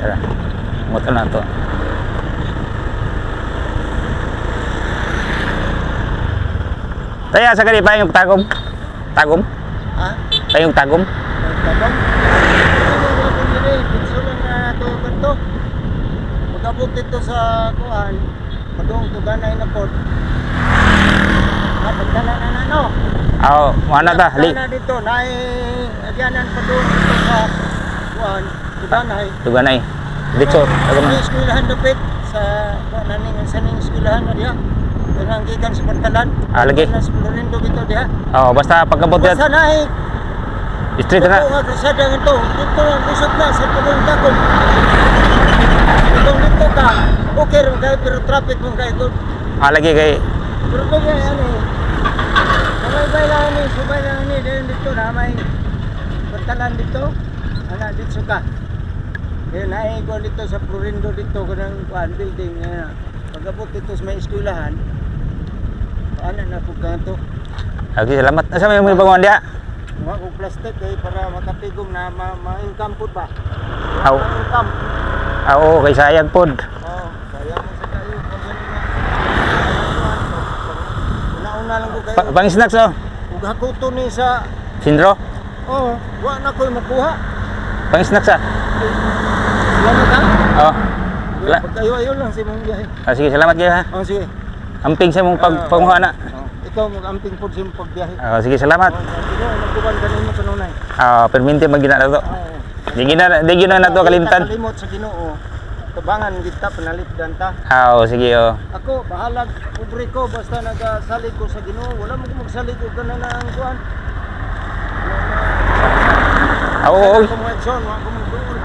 Tara. Motor na to. Taya sa kani pa yung tagom. Tagom? Ha? Tayong tagom. Tabang? Pinso lang na ito kanto. Pagkabot dito sa kuhan, padung tuganay na port. Napagdala na na no. Aw, mana ta? Li. Na dito, nai adyanan padung dito sa kuhan, tuganay. Tuganay. Dito, tagom. Sa eskwelahan dapit sa naning sa ning eskwelahan na diha. Kanang gikan sa Pantalan. Lagi. Sa Florindo dito diha. Oh, basta pagkabot Basta yan. nai Street na. ito nga kasada nga ito. Dito lang, busot na sa tulong takong. Dito ka. Okay rin kayo, pero traffic mong kayo doon. Lagi kay Pero kaya yan eh. Sabay-bay lang eh. Sabay lang eh. Dahil dito na may Pantalan dito. Dito ka. Kaya naiko dito sa Florindo dito. Kanang building. Pagkabot dito sa may eskwelahan. Paano na po ka ito? lagi salamat. Asa may mga bangon dia? Mga kong plastic eh. Para makatigong na ma-income po ba? Aw. Ma-income. Oo, kay sayang pod. Oo, kaya mo sa kayo. Una-una lang ko kayo. Pang snacks oh. Huwag ako ito ni sa... Sindro. Oo, wala na ko'y makuha. Pang snacks ah. Salamat ha? Oh. Wala. Pagkayo-ayo lang sa mong biyahe. Sige, salamat kayo ha. Oo, sige. Amping sa mong pagpanguha na. Ikaw mag-amping po sa mong pagbiyahe. Sige, salamat. Sige, magkuban ka nimo kanunay. Perminti magina na to. Oo. Di gina na to kalimtan. Kalimot sa Ginoo. Tabangan kita panalit danta. Sige oh. Ako, bahalag, pobre ko, basta nagasalig ko sa Ginoo. Wala mo ko magsalig ko ka na ang kuhan. Oo. Ako mo Edson, wala ko magduol.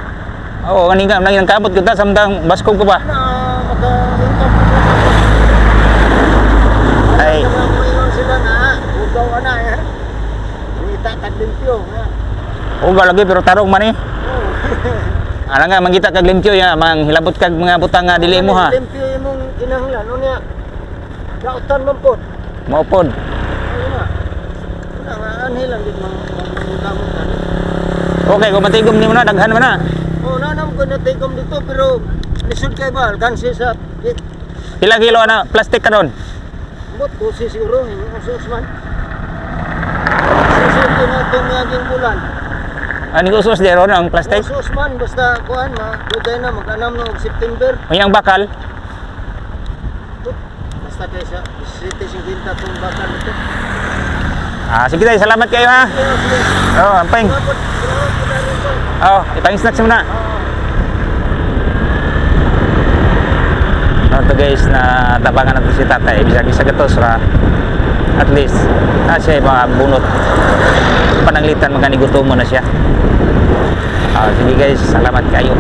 Oo, kanina nang kabot kita samtang baskog ko ba. Na, maka-income ko na. Ay. Mayroon sila na, ugaw ka na eh. Kita taglimpyo. Uga lagi pero tarong man eh. Oh. Ala nga mangita kag limpyo ya, mang hilabot kag mga butang nga dili mo ha. Limpyo imong kinahanglan, ano niya? Dautan man po. Mao pod. Ayun na. Wala nga, anhilan din mga gamot na. Okay, kung matigom nimo na daghan man na. Oo, nanam ko na tigom dito, pero lisod kayo ba? Gansi sa... Pila kilo na plastic karon? Bot, busi siguro, usos man. Usos ko na itong naging bulan. Ani ko usos dero ang plastic. Usos man, basta kuhan, dugay na, mag-anam no, September. Unyang bakal. Basta kayo sa 7.50 itong bakal ito. Sige tayo, salamat kayo ha. Amping. Salamat po na rin po. Ipang snacks muna. Ito guys, na tabangan natin si tatay. Bisag isa gatos ra. At least, siya mga bunot. Pananglitan, magkanigutom mo na siya. Sige guys, salamat kayo.